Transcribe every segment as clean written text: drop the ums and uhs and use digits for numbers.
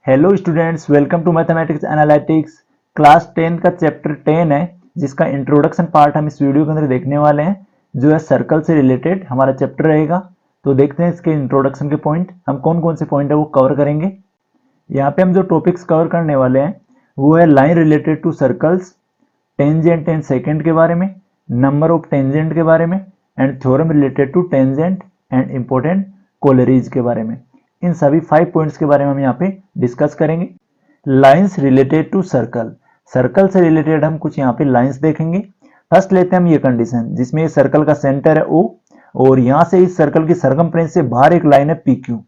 Hello students, welcome to mathematics analytics. Class 10 का chapter 10 है, जिसका इंट्रोडक्शन पार्ट हम इस वीडियो के अंदर देखने वाले हैं, जो है सर्कल से रिलेटेड हमारा चैप्टर रहेगा। तो देखते हैं इसके इंट्रोडक्शन के पॉइंट, हम कौन कौन से पॉइंट है वो कवर करेंगे। यहाँ पे हम जो टॉपिक्स कवर करने वाले हैं वो है line related to circles, tangent and second के बारे में, नंबर ऑफ टेंजेंट के बारे में, and theorem related to tangent and important corollaries के बारे में। इन सभी 5 पॉइंट्स के बारे में हम यहाँ पे डिस्कस करेंगे। Lines related to circle, circle से रिलेटेड हम कुछ यहाँ पे लाइंस देखेंगे। फर्स्ट लेते हैं हम ये कंडीशन जिसमें सर्कल का सेंटर है O और यहाँ से इस सर्कल की सरकमफ्रेंस से बाहर एक लाइन है PQ।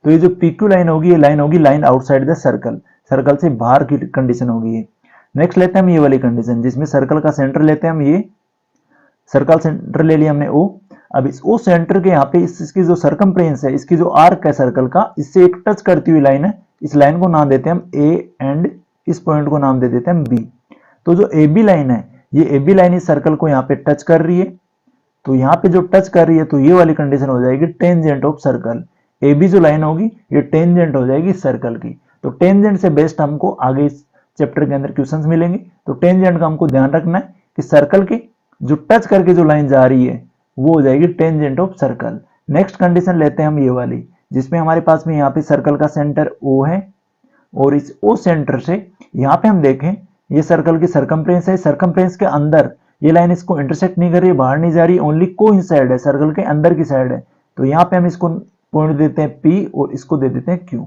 तो ये जो PQ लाइन होगी, ये लाइन होगी line outside the circle, circle से बाहर की कंडीशन होगी ये। नेक्स्ट लेते हैं हम ये वाली कंडीशन जिसमें सर्कल का सेंटर लेते हैं हम, ये सर्कल सेंटर ले लिया हमने O। अब इस O सेंटर के यहाँ पे इसकी जो सरकमफ्रेंस है, इसकी जो आर्क है सर्कल का, इससे एक टच करती हुई लाइन है, इस लाइन को नाम देते हैं हम A एंड इस पॉइंट को नाम दे देते हैं हम B। तो जो AB लाइन है, ये AB लाइन इस सर्कल को यहाँ पे टच कर रही है, तो यहाँ पे जो टच कर रही है तो ये वाली कंडीशन हो जाएगी टेंजेंट ऑफ सर्कल। AB जो लाइन होगी ये टेंजेंट हो जाएगी सर्कल की। तो टेंजेंट से बेस्ट हमको आगे इस चैप्टर के अंदर क्वेश्चंस मिलेंगे। तो टेंजेंट का हमको ध्यान रखना है कि सर्कल के जो टच करके जो लाइन जा रही है वो हो जाएगी tangent of circle. Next condition लेते हैं हम ये वाली जिसमें हमारे पास में यहाँ पे सर्कल का सेंटर O है और इस O सेंटर से यहाँ पे हम देखें ये सर्कल की सरकमफ्रेंस है, सरकमफ्रेंस के अंदर ये लाइन इसको इंटरसेक्ट नहीं कर रही, बाहर नहीं जा रही, ओनली कोइंसाइड है, सर्कल के अंदर की साइड है। तो यहाँ पे हम इसको पॉइंट देते हैं P और इसको दे देते हैं Q।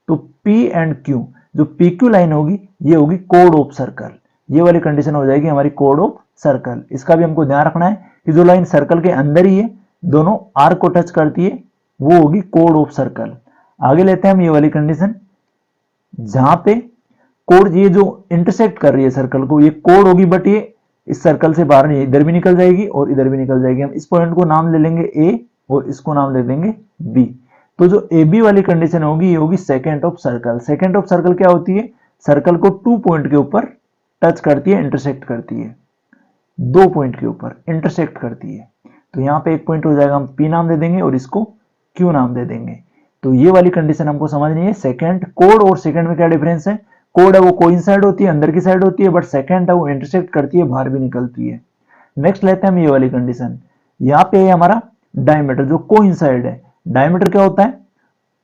तो P एंड Q, जो PQ लाइन होगी ये होगी कोड ऑफ सर्कल, ये वाली कंडीशन हो जाएगी हमारी कोड ऑफ सर्कल। इसका भी हमको ध्यान रखना है कि जो लाइन सर्कल के अंदर ही है, दोनों आर्क को टच करती है, वो होगी कोड ऑफ सर्कल। आगे लेते हैं हम ये वाली कंडीशन जहां पे कोड ये जो इंटरसेक्ट कर रही है सर्कल को, ये कोड होगी, बट ये इस सर्कल से बाहर नहीं, इधर भी निकल जाएगी और इधर भी निकल जाएगी। हम इस पॉइंट को नाम ले लेंगे A और इसको नाम ले देंगे B। तो जो AB वाली कंडीशन होगी ये होगी second of circle. Second of circle क्या होती है? सर्कल को 2 पॉइंट के ऊपर टच करती है, इंटरसेक्ट करती है, 2 पॉइंट के ऊपर इंटरसेक्ट करती है। तो यहाँ पे एक पॉइंट हो जाएगा, हम P नाम दे देंगे और इसको Q नाम दे देंगे। तो ये वाली कंडीशन हमको समझनी है। सेकंड, कोड और सेकंड में क्या डिफरेंस है? कोड है वो कोइंसाइड होती है, अंदर की साइड होती है, बट सेकंड है वो इंटरसेक्ट करती है, बाहर भी निकलती है। नेक्स्ट लेते हैं हम ये वाली कंडीशन, यहाँ पे है हमारा डायमीटर जो कोइंसाइड है। डायमीटर क्या होता है?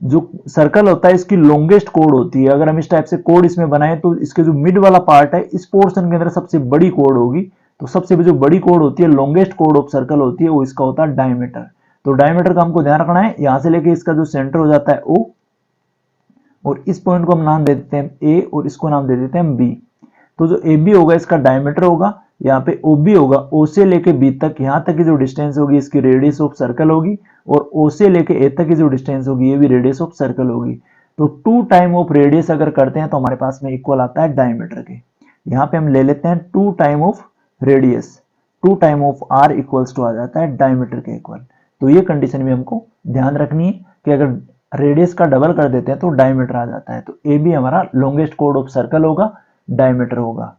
जो सर्कल होता है इसकी लॉन्गेस्ट कोड होती है। अगर हम इस टाइप से कोड इसमें बनाए तो इसके जो मिड वाला पार्ट है, इस पोर्शन के अंदर सबसे बड़ी कोड होगी। तो सबसे जो बड़ी कोड होती है, लॉन्गेस्ट कोड ऑफ सर्कल होती है, वो इसका होता है डायमीटर। तो डायमीटर का हमको ध्यान रखना है, यहां से लेके इसका जो सेंटर हो जाता है O और इस पॉइंट को हम नाम दे देते हैं A और इसको नाम दे देते हैं B। तो जो AB होगा इसका डायमीटर होगा, यहाँ पे OB होगा, O से लेके B तक, यहाँ तक की जो डिस्टेंस होगी इसकी रेडियस ऑफ सर्कल होगी, और O से लेके A तक की जो डिस्टेंस होगी ये भी रेडियस ऑफ सर्कल होगी। तो 2 टाइम ऑफ रेडियस अगर करते हैं तो हमारे पास में इक्वल आता है डायमीटर के। यहाँ पे हम ले लेते हैं 2 time of radius, 2 time of R equals to आ जाता है डायमीटर के इक्वल। तो ये कंडीशन भी हमको ध्यान रखनी है कि अगर रेडियस का डबल कर देते हैं तो डायमीटर आ जाता है। तो AB हमारा लॉन्गेस्ट कोड ऑफ सर्कल होगा, डायमीटर होगा।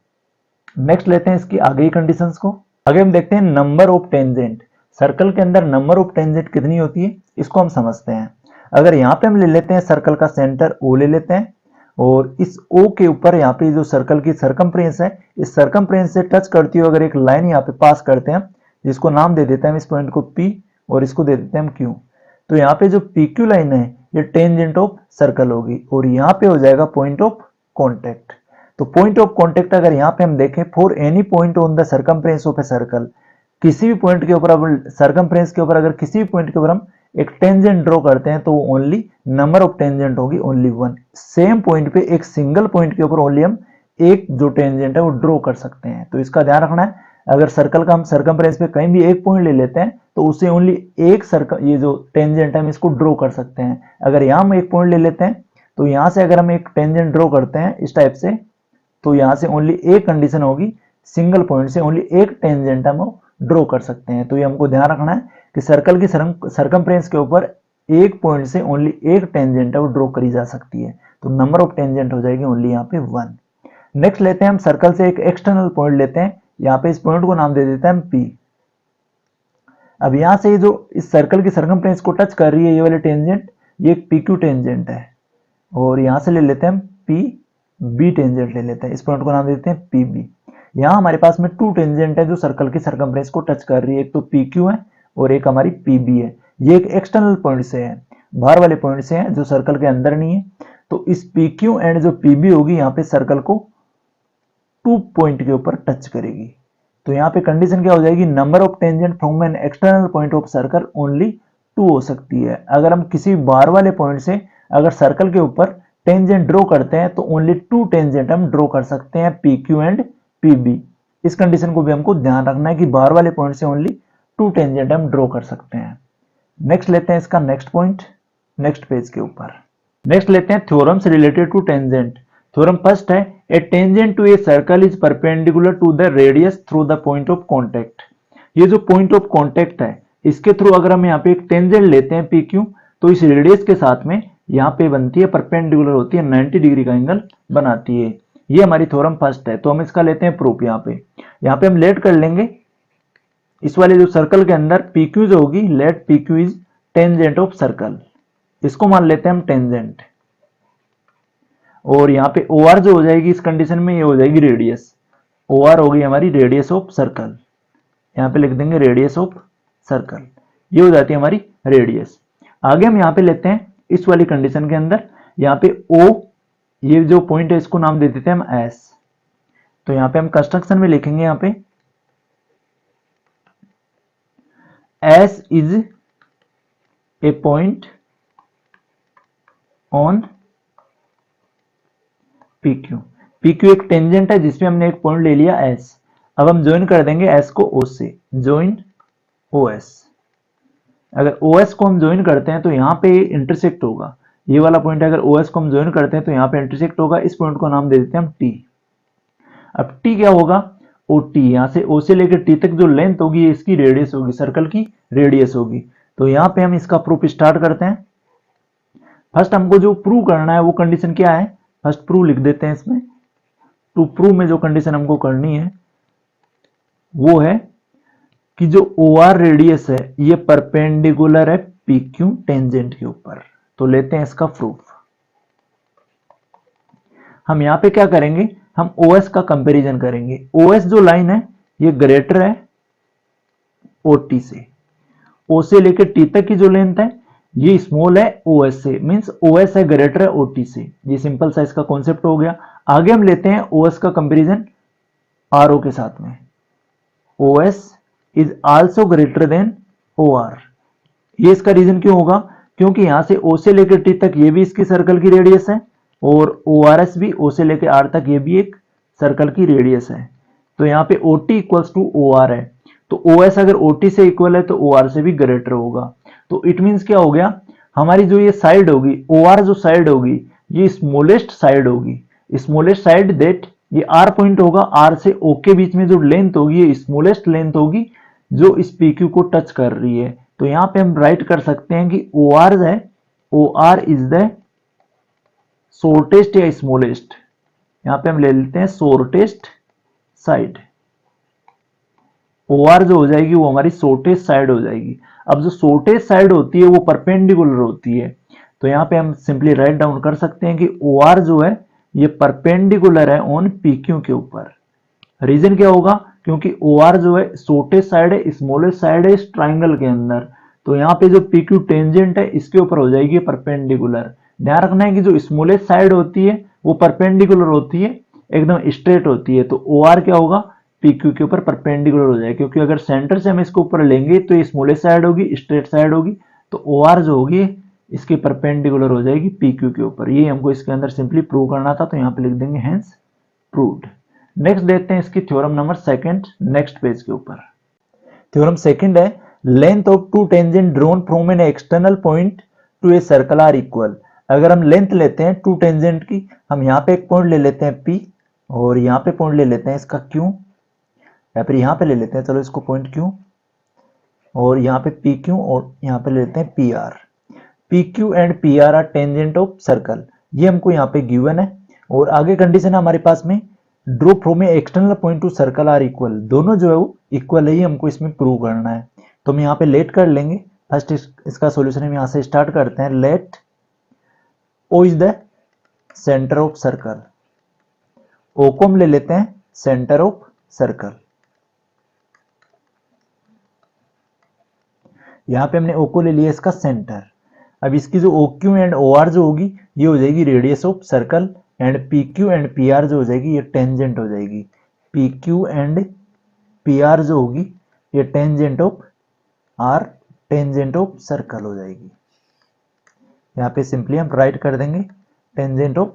नेक्स्ट लेते हैं इसकी आगे ही कंडीशंस को। आगे हम देखते हैं नंबर ऑफ टेंजेंट। सर्कल के अंदर नंबर ऑफ टेंजेंट कितनी होती है इसको हम समझते हैं। अगर यहाँ पे हम ले लेते हैं सर्कल का सेंटर O ले लेते हैं और इस O के ऊपर यहाँ पे जो सर्कल की सरकमफ्रेंस है, इस सरकमफ्रेंस से टच करती हुई अगर एक लाइन यहाँ पे पास करते हैं, जिसको नाम दे देते हैं इस पॉइंट को P और इसको दे देते हैं हम Q। तो यहाँ पे जो PQ लाइन है ये टेंजेंट ऑफ सर्कल होगी और यहाँ पे हो जाएगा पॉइंट ऑफ कॉन्टेक्ट। तो पॉइंट ऑफ कॉन्टेक्ट अगर यहाँ पे हम देखें, for any point on the circumference of a circle, किसी भी पॉइंट के ऊपर, सरकमफ्रेंस के ऊपर अगर किसी भी पॉइंट के ऊपर हम एक टेंजेंट ड्रॉ करते हैं तो ओनली नंबर ऑफ टेंजेंट होगी ओनली 1। सेम पॉइंट पे एक सिंगल पॉइंट के ऊपर ओनली हम एक जो टेंजेंट है वो ड्रॉ कर सकते हैं। तो इसका ध्यान रखना है, अगर सर्कल का हम सरकमफ्रेंस पे कहीं भी एक पॉइंट ले लेते हैं तो उससे ओनली एक सर्कल, ये जो टेंजेंट है हम इसको ड्रॉ कर सकते हैं। अगर यहाँ हम एक पॉइंट ले लेते हैं तो यहाँ से अगर हम एक टेंजेंट ड्रॉ करते हैं इस टाइप से, तो यहाँ से ओनली एक कंडीशन होगी, सिंगल पॉइंट से ओनली एक टेंजेंट हम ड्रॉ कर सकते हैं। तो ये हमको ध्यान रखना है कि सर्कल की सरकमफ्रेंस के ऊपर एक पॉइंट से ओनली एक टेंजेंट है वो ड्रॉ करी जा सकती है। तो नंबर ऑफ टेंजेंट हो जाएगी ओनली यहाँ पे 1। नेक्स्ट लेते हैं हम सर्कल से एक एक्सटर्नल पॉइंट लेते हैं, यहाँ पे इस पॉइंट को नाम दे देते हैं हम P। अब यहाँ से जो इस सर्कल की सरकमफ्रेंस को टच कर रही है ये वाली टेंजेंट, ये एक PQ टेंजेंट है। और यहाँ से ले लेते हैं हम पी बी टेंजेंट ले लेते हैं, इस पॉइंट को नाम देते हैं पी बी। यहाँ हमारे पास में 2 टेंजेंट है जो सर्कल की सरकमफ्रेंस को टच कर रही है, एक तो पी क्यू है और एक हमारी पी बी है। ये एक एक्सटर्नल पॉइंट से है, बाहर वाले पॉइंट से है जो सर्कल के अंदर नहीं है। तो इस पी क्यू एंड जो पी बी होगी यहाँ पे सर्कल को 2 पॉइंट के ऊपर टच करेगी। तो यहाँ पे कंडीशन क्या हो जाएगी, number of tangent from an external point of circle only 2 हो सकती है। अगर हम किसी बाहर वाले पॉइंट से अगर सर्कल के ऊपर टेंजेंट ड्रॉ करते हैं तो ओनली 2 टेंजेंट हम ड्रॉ कर सकते हैं, P Q and P B. इस कंडीशन को भी हमको ध्यान रखना है कि बाहर वाले पॉइंट से ओनली 2 टेंजेंट हम ड्रॉ कर सकते हैं। नेक्स्ट लेते हैं इसका नेक्स्ट पॉइंट, नेक्स्ट पेज के ऊपर। नेक्स्ट लेते हैं theorems related to tangent. Theorem first है, a tangent to a circle is perpendicular to the radius through the point of contact. ये जो पॉइंट ऑफ कॉन्टेक्ट है इसके थ्रू अगर हम यहाँ पे एक टेंजेंट लेते हैं पी क्यू, तो इस रेडियस के साथ में यहाँ पे बनती है परपेंडिकुलर होती है, 90 डिग्री का एंगल बनाती है। ये हमारी थ्योरम फर्स्ट है। तो हम इसका लेते हैं प्रूफ। यहाँ पे हम लेट कर लेंगे इस वाले जो सर्कल के अंदर पी क्यू जो होगी, let P Q is tangent of circle, इसको मान लेते हैं हम टेंजेंट। और यहाँ पे ओ आर जो हो जाएगी इस कंडीशन में, ये हो जाएगी रेडियस। ओ आर होगी हमारी रेडियस ऑफ सर्कल, यहाँ पे लिख देंगे रेडियस ऑफ सर्कल, ये हो जाती है हमारी रेडियस। आगे हम यहाँ पे लेते हैं इस वाली कंडीशन के अंदर, यहाँ पे ओ ये जो पॉइंट है इसको नाम दे देते हैं हम एस। तो यहाँ पे हम कंस्ट्रक्शन में लिखेंगे यहाँ पे S is a point on P Q. P Q एक टेंजेंट है जिसमें हमने एक पॉइंट ले लिया एस। अब हम ज्वाइन कर देंगे एस को ओ से, ज्वाइन ओ एस। अगर ओ एस को हम ज्वाइन करते हैं तो यहाँ पे इंटरसेक्ट होगा, ये वाला पॉइंट है, अगर ओ एस को हम ज्वाइन करते हैं तो यहाँ पे इंटरसेक्ट होगा, इस पॉइंट को नाम दे देते हैं हम टी। अब टी क्या होगा, ओ टी। यहाँ से ओ से लेकर टी तक जो लेंथ होगी इसकी रेडियस होगी, सर्कल की रेडियस होगी। तो यहाँ पे हम इसका प्रूफ स्टार्ट करते हैं। फर्स्ट हमको जो प्रूव करना है वो कंडीशन क्या है, फर्स्ट प्रूव लिख देते हैं इसमें। टू प्रूव में जो कंडीशन हमको करनी है वो है कि जो ओ आर रेडियस है ये परपेंडिकुलर है पी क्यू टेंजेंट के ऊपर। तो लेते हैं इसका प्रूफ। हम यहाँ पे क्या करेंगे, हम ओ एस का कंपैरिजन करेंगे। ओ एस जो लाइन है ये ग्रेटर है ओ टी से, ओ से लेकर टी तक की जो लेंथ है ये स्मॉल है ओ एस से, मींस ओ एस है ग्रेटर है ओ टी से। ये सिंपल सा इसका कॉन्सेप्ट हो गया। आगे हम लेते हैं ओ एस का कंपैरिजन आर ओ के साथ में। O S is also greater than O R. ये इसका रीजन क्यों होगा, क्योंकि यहां से ओ से लेकर टी तक ये भी इसकी सर्कल की रेडियस है और ओ आर एस भी ओ से लेकर आर तक ये भी एक सर्कल की रेडियस है। तो यहाँ पे O T equals to O R है, तो ओ एस अगर ओ टी से इक्वल है तो ओ आर से भी ग्रेटर होगा। तो इट मीन्स क्या हो गया, हमारी जो ये साइड होगी ओ आर जो साइड होगी ये स्मॉलेस्ट साइड होगी, स्मॉलेस्ट साइड दैट ये आर पॉइंट होगा, आर से ओ के बीच में जो लेंथ होगी ये स्मॉलेस्ट लेंथ होगी जो इस पी क्यू को टच कर रही है। तो यहाँ पे हम राइट कर सकते हैं कि ओ आर है, O R is the shortest या स्मॉलेस्ट, यहाँ पे हम ले लेते हैं शॉर्टेस्ट साइड। ओ आर जो हो जाएगी वो हमारी शॉर्टेस्ट साइड हो जाएगी। अब जो शॉर्टेस्ट साइड होती है वो परपेंडिकुलर होती है, तो यहाँ पे हम सिंपली राइट डाउन कर सकते हैं कि ओ आर जो है ये परपेंडिकुलर है ऑन पी क्यू के ऊपर। रीजन क्या होगा, क्योंकि ओ आर जो है शॉर्टेस्ट साइड है, स्मॉलेस्ट साइड है इस ट्राइंगल के अंदर। तो यहाँ पे जो पी क्यू टेंजेंट है इसके ऊपर हो जाएगी परपेंडिकुलर। ध्यान रखना है कि जो स्मॉलेस्ट साइड होती है वो परपेंडिकुलर होती है, एकदम स्ट्रेट होती है। तो ओ आर क्या होगा, पी क्यू के ऊपर परपेंडिकुलर हो जाएगा, क्योंकि अगर सेंटर से हम इसको ऊपर लेंगे तो ये स्मॉलेस्ट साइड होगी, स्ट्रेट साइड होगी। तो ओ आर जो होगी इसके परपेंडिकुलर हो जाएगी पी क्यू के ऊपर। ये हमको इसके अंदर सिंपली प्रूव करना था, तो यहाँ पे लिख देंगे हेंस प्रूव्ड। नेक्स्ट देखते हैं इसकी theorem number second, next page के ऊपर। थ्योरम सेकंड है, length of two tangent drawn from an external point to a circle are equal. अगर हम लेंथ लेते हैं टू टेंजेंट की, हम यहाँ पे एक पॉइंट ले लेते हैं P और यहाँ पे पॉइंट ले लेते हैं इसका Q, या फिर यहाँ पे ले लेते हैं चलो इसको पॉइंट Q, और यहाँ पे PQ और यहाँ पे ले लेते हैं PR। PQ and PR are tangent of circle, ये हमको यहाँ पे गिवन है। और आगे कंडीशन है हमारे पास में, draw from a external point to circle are equal. दोनों जो है वो इक्वल है, ये हमको इसमें प्रूव करना है। तो हम यहाँ पे लेट कर लेंगे। फर्स्ट इसका सॉल्यूशन हम यहाँ से स्टार्ट करते हैं। Let O is the centre of circle. O को हम ले लेते हैं सेंटर ऑफ सर्कल। यहां पे हमने ओ को ले लिया इसका सेंटर। अब इसकी जो O Q and O R जो होगी ये हो जाएगी radius of circle, and P Q and P R जो हो जाएगी ये टेंजेंट हो जाएगी। P Q and P R जो होगी ये tangent of R, tangent of circle हो जाएगी। यहाँ पे सिंपली हम राइट कर देंगे टेंजेंट ऑफ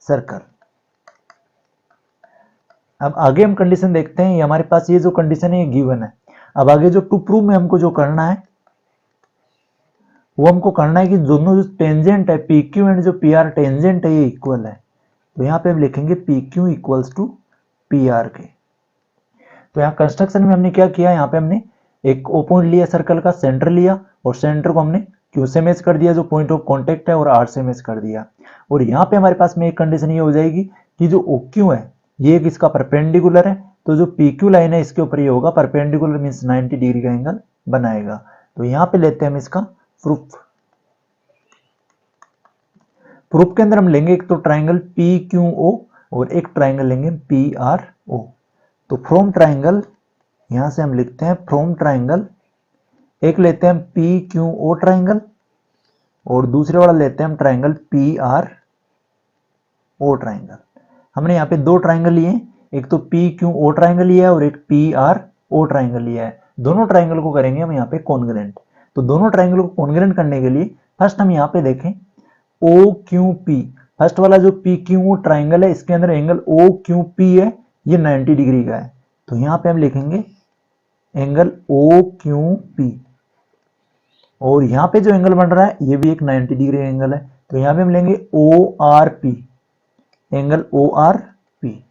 सर्कल। अब आगे हम कंडीशन देखते हैं। ये हमारे पास ये जो कंडीशन है ये गिवन है। अब आगे जो टू प्रूव में हमको जो करना है वो हमको करना है कि दोनों जो टेंजेंट है पी क्यू एंड जो पी आर टेंजेंट है ये इक्वल है। तो यहाँ पे हम लिखेंगे P Q equals to P R के। तो यहाँ कंस्ट्रक्शन में हमने क्या किया, यहाँ पे हमने एक ओ पॉइंट लिया सर्कल का, सेंटर लिया और सेंटर को हमने क्यू से मैच कर दिया जो पॉइंट ऑफ कॉन्टेक्ट है और आर से मैच कर दिया। और यहाँ पे हमारे पास में एक कंडीशन ये हो जाएगी कि जो ओ क्यू है ये एक इसका परपेंडिकुलर है, तो जो पी क्यू लाइन है इसके ऊपर ये होगा परपेंडिकुलर, मीन्स 90 डिग्री का एंगल बनाएगा। तो यहाँ पे लेते हैं हम इसका प्रूफ। प्रूफ के अंदर हम लेंगे एक तो ट्राइंगल पी क्यू ओ और एक ट्राइंगल लेंगे पी आर ओ। तो फ्रॉम ट्राइंगल यहां से हम लिखते हैं फ्रॉम ट्राइंगल, एक लेते हैं पी क्यू ओ ट्राइंगल और दूसरे वाला लेते हैं हम triangle P R O triangle. हमने यहाँ पे दो ट्राइंगल लिए, एक तो पी क्यू ओ ट्राइंगल लिया है और एक पी आर ओ ट्राइंगल लिया है। दोनों ट्राइंगल को करेंगे हम यहाँ पे कॉन्ग्रेंट। तो दोनों ट्राइंगल को कॉन्ग्रेंट करने के लिए फर्स्ट हम यहाँ पे देखें ओ क्यू पी, फर्स्ट वाला जो पी क्यू ट्राइंगल है इसके अंदर एंगल ओ क्यू पी है ये 90 डिग्री का है। तो यहाँ पे हम लिखेंगे एंगल ओ क्यू पी, और यहाँ पे जो एंगल बन रहा है ये भी एक 90 डिग्री एंगल है। तो यहाँ पे हम लेंगे O R P, angle O R P,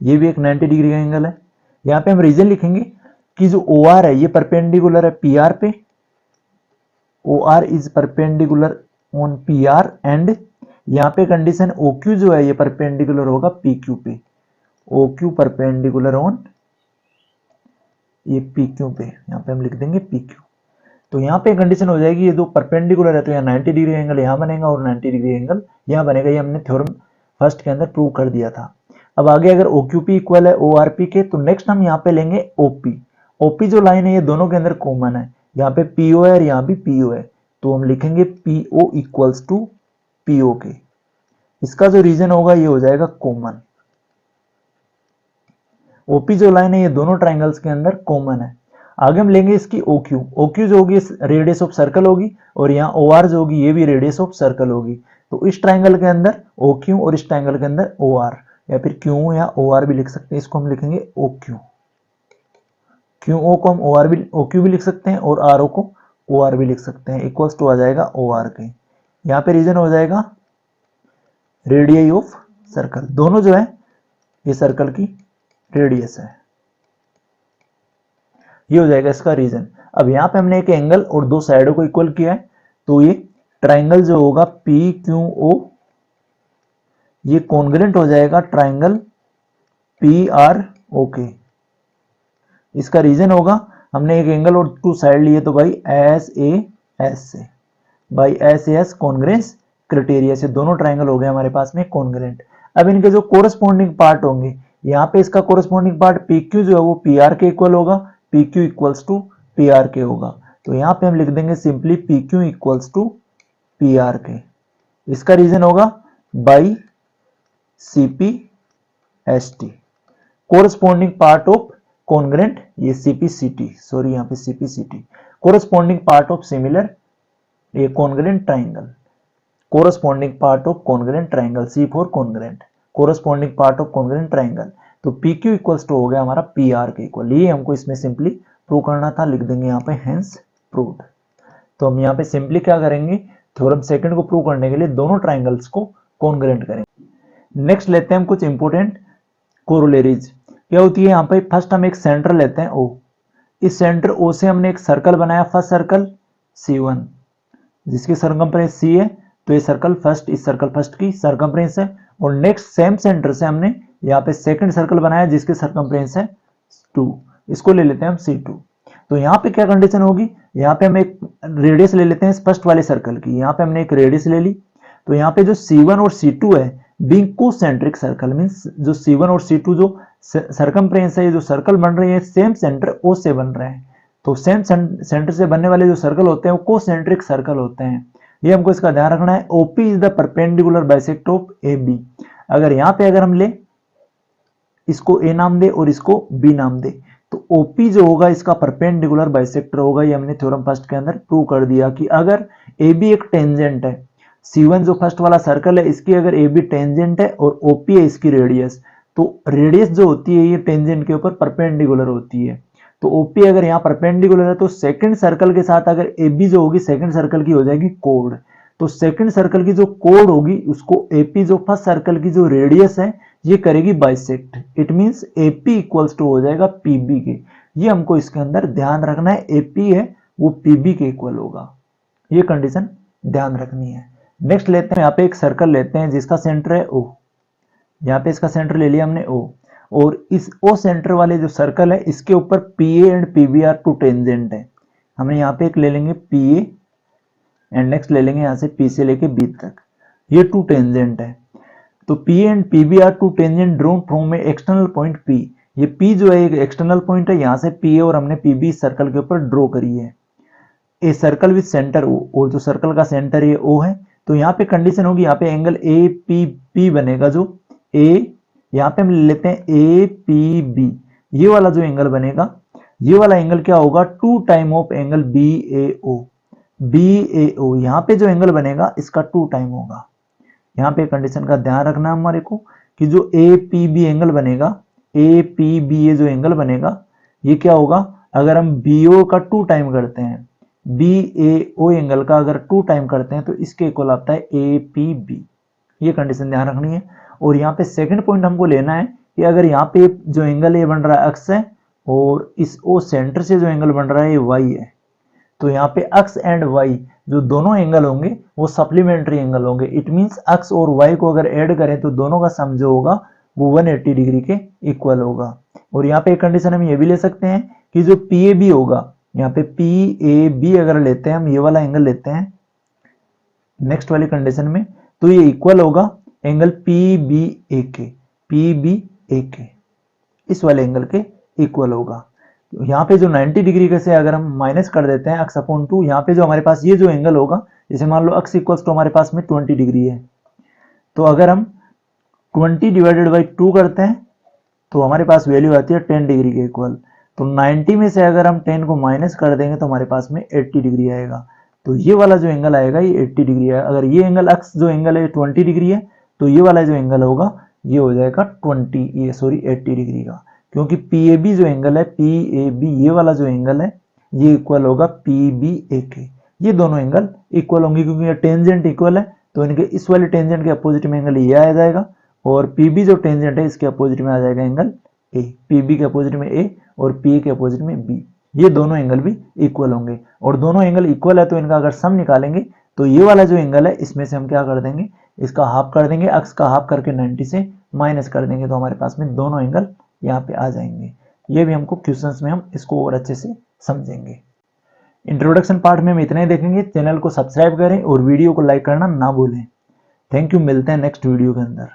ये भी एक 90 डिग्री का एंगल है। यहाँ पे हम रीजन लिखेंगे कि जो ओ आर है ये परपेंडिकुलर है पी आर पे, O R is perpendicular on P R, and यहाँ पे कंडीशन ओ क्यू जो है ये परपेंडिकुलर होगा पी क्यू पे, ओ क्यू परपेंडिकुलर ऑन ये पी क्यू पे, यहाँ पे हम लिख देंगे पी क्यू। तो यहाँ पे कंडीशन हो जाएगी ये जो परपेंडिकुलर है तो यहाँ 90 डिग्री एंगल यहाँ बनेगा और 90 डिग्री एंगल यहाँ बनेगा। ये हमने थ्योरम फर्स्ट के अंदर प्रूव कर दिया था। अब आगे अगर ओ क्यू पी इक्वल है ओ आर पी के, तो नेक्स्ट हम यहाँ पे लेंगे ओपी। ओपी जो लाइन है ये दोनों के अंदर कॉमन है, यहाँ पे पीओ है और यहाँ भी पीओ है, तो हम लिखेंगे पीओ इक्वल्स टू पीओ के। इसका जो रीजन होगा ये हो जाएगा कॉमन। ओपी जो लाइन है ये दोनों ट्राइंगल्स के अंदर कॉमन है। आगे हम लेंगे इसकी ओ क्यू। ओ क्यू जो होगी रेडियस ऑफ सर्कल होगी और यहाँ ओ आर जो होगी ये भी रेडियस ऑफ सर्कल होगी। तो इस ट्राइंगल के अंदर ओ क्यू और इस ट्राइंगल के अंदर ओ आर, या फिर क्यू या ओ आर भी लिख सकते हैं। इसको हम लिखेंगे ओ क्यू। क्यू ओ को हम ओ आर भी ओ क्यू भी लिख सकते हैं और आर ओ को ओ आर भी लिख सकते हैं। इक्वल्स टू आ जाएगा ओ आर के। यहाँ पे रीजन हो जाएगा रेडियस ऑफ सर्कल, दोनों जो है ये सर्कल की रेडियस है, ये हो जाएगा इसका रीजन। अब यहाँ पे हमने एक एंगल और दो साइडों को इक्वल किया है, तो ये ट्राइंगल जो होगा पी क्यू ओ ये कॉन्ग्रेंट हो जाएगा ट्राइंगल पी आर ओ के। इसका रीजन होगा हमने एक एंगल और टू साइड लिए, तो भाई एस ए एस से, by S A S congruence criteria से दोनों ट्राइंगल हो गए हमारे पास में कॉन्ग्रेंट। अब इनके जो कोरस्पॉन्डिंग पार्ट होंगे, यहाँ पे इसका कोरस्पॉन्डिंग पार्ट पी क्यू जो है वो पी आर के इक्वल होगा, P Q equals to P R के होगा। तो यहाँ पे हम लिख देंगे simply P Q equals to P R के। इसका रीजन होगा by C P S T, corresponding part of congruent, ये सीपीसीटी, सॉरी यहाँ पे CPCT, corresponding part of similar ये congruent triangle, corresponding part of congruent triangle, C for congruent, corresponding part of congruent triangle. तो P Q equals to हो गया हमारा P R के equal. ये हमको इसमें सिंपली प्रूव करना था, लिख देंगे यहाँ पे हेंस प्रूव्ड। तो हम यहाँ पे सिंपली क्या करेंगे, थ्योरम सेकंड को प्रूव करने के लिए दोनों ट्राइंगल्स को कॉन्ग्रेंट करेंगे। नेक्स्ट लेते हैं हम कुछ इंपोर्टेंट कोरोलरीज। क्या होती है यहाँ पे, फर्स्ट हम एक सेंटर लेते हैं ओ, इस सेंटर ओ से हमने एक सर्कल बनाया, फर्स्ट सर्कल C1 जिसकी सरकमफ्रेंस C है, तो ये सर्कल फर्स्ट, इस सर्कल फर्स्ट की सरकमफ्रेंस है। और नेक्स्ट सेम सेंटर से हमने यहाँ पे सेकंड सर्कल बनाया जिसकी सरकमफ्रेंस है 2, इसको ले लेते हैं हम C2। तो यहाँ पे क्या कंडीशन होगी, यहाँ पे हम एक रेडियस ले लेते हैं इस फर्स्ट वाले सर्कल की, यहाँ पे हमने एक रेडियस ले ली, तो यहाँ पे जो C1 और C2 है बीइंग कोसेंट्रिक सर्कल मींस जो C1 और C2 जो सर्कमफ्रेंस है, जो सर्कल बन रहे हैं सेम सेंटर O से बन रहे हैं। तो सेम सेंटर से बनने वाले जो सर्कल होते हैं वो कोसेंट्रिक सर्कल होते हैं। ये हमको इसका ध्यान रखना है। OP is the perpendicular bisector of AB। अगर यहाँ पे अगर हम ले इसको A नाम दे और इसको B नाम दे, तो OP जो होगा इसका परपेंडिकुलर बाइसेक्टर होगा। ये हमने थ्योरम फर्स्ट के अंदर प्रूव कर दिया कि अगर AB एक टेंजेंट है, C1 जो फर्स्ट वाला सर्कल है इसकी अगर AB टेंजेंट है और OP है इसकी रेडियस, तो रेडियस जो होती है ये टेंजेंट के ऊपर परपेंडिकुलर होती है। तो OP अगर यहाँ परपेंडिकुलर है तो सेकंड सर्कल के साथ अगर AB जो होगी सेकंड सर्कल की हो जाएगी कोड। तो सेकंड सर्कल की जो कोड होगी उसको AP जो फर्स्ट सर्कल की जो रेडियस है ये करेगी bisect. It means AP equals to हो जाएगा PB के। ये हमको इसके अंदर ध्यान रखना है, AP है वो PB के इक्वल होगा। ये कंडीशन ध्यान रखनी है। नेक्स्ट लेते हैं, यहाँ पे एक सर्कल लेते हैं जिसका सेंटर है O। यहाँ पे इसका सेंटर ले लिया हमने O, और इस O सेंटर वाले जो सर्कल है इसके ऊपर PA and PB are two tangent है। हमने यहाँ पे एक ले लेंगे PA एंड नेक्स्ट ले लेंगे यहाँ से P से लेके B तक, ये टू टेंजेंट है। तो PA and PB are two tangent drawn from a external point P। ये P जो है एक एक्सटर्नल पॉइंट है, यहाँ से PA और हमने PB सर्कल के ऊपर ड्रॉ करी है। A circle with centre O, और जो सर्कल का सेंटर ये O है, तो यहाँ पे कंडीशन होगी, यहाँ पे एंगल APP बनेगा। जो A यहाँ पे हम ले लेते हैं APB, ये वाला जो एंगल बनेगा ये वाला एंगल क्या होगा, 2 time of angle BAO। BAO यहाँ पे जो एंगल बनेगा इसका 2 टाइम होगा। यहाँ पे कंडीशन का ध्यान रखना है हमारे को कि जो APB एंगल बनेगा, APB ये जो एंगल बनेगा ये क्या होगा, अगर हम BO का 2 टाइम करते हैं, BAO एंगल का अगर 2 टाइम करते हैं तो इसके इक्वल आता है APB। ये कंडीशन ध्यान रखनी है। और यहाँ पे सेकंड पॉइंट हमको लेना है कि अगर यहाँ पे जो एंगल ये बन रहा है अक्स है और इस O सेंटर से जो एंगल बन रहा है ये Y है, तो यहाँ पे अक्स एंड Y जो दोनों एंगल होंगे वो सप्लीमेंट्री एंगल होंगे। इट मींस अक्स और Y को अगर ऐड करें तो दोनों का सम जो होगा वो 180 डिग्री के इक्वल होगा। और यहाँ पे एक कंडीशन हम ये भी ले सकते हैं कि जो PAB होगा, यहाँ पे PAB अगर लेते हैं हम ये वाला एंगल लेते हैं नेक्स्ट वाली कंडीशन में, तो ये इक्वल होगा एंगल PBAK। PBAK इस वाले एंगल के इक्वल होगा। यहाँ पे जो 90 डिग्री के से अगर हम माइनस कर देते हैं अक्स अपॉन 2, यहाँ पे जो हमारे पास ये जो एंगल होगा, जैसे मान लो अक्स इक्वल्स तो हमारे पास में 20 डिग्री है, तो अगर हम 20 डिवाइडेड बाई 2 करते हैं तो हमारे पास वैल्यू आती है 10 डिग्री के इक्वल। तो 90 में से अगर हम 10 को माइनस कर देंगे तो हमारे पास में 80 डिग्री आएगा। तो ये वाला जो एंगल आएगा ये 80 डिग्री है। अगर ये एंगल अक्स जो एंगल है 20 डिग्री है, तो ये वाला जो एंगल होगा ये हो जाएगा 80 डिग्री का, क्योंकि PAB जो एंगल है, PAB ये वाला जो एंगल है ये इक्वल होगा PBAK। ये दोनों एंगल इक्वल होंगे क्योंकि ये टेंजेंट इक्वल है, तो इनके इस वाले टेंजेंट के अपोजिट में एंगल ये आ जाएगा, और PB जो टेंजेंट है इसके अपोजिट में आ जाएगा एंगल A। PB के अपोजिट में A और PA के अपोजिट में B। ये दोनों एंगल भी इक्वल होंगे, और दोनों एंगल इक्वल है तो इनका अगर सम निकालेंगे तो ये वाला जो एंगल है इसमें से हम क्या कर देंगे, इसका हाफ कर देंगे, अक्स का हाफ करके 90 से माइनस कर देंगे, तो हमारे पास में दोनों एंगल यहाँ पे आ जाएंगे। ये भी हमको क्वेश्चंस में हम इसको और अच्छे से समझेंगे। इंट्रोडक्शन पार्ट में हम इतना ही देखेंगे। चैनल को सब्सक्राइब करें और वीडियो को लाइक करना ना भूलें। थैंक यू, मिलते हैं नेक्स्ट वीडियो के अंदर।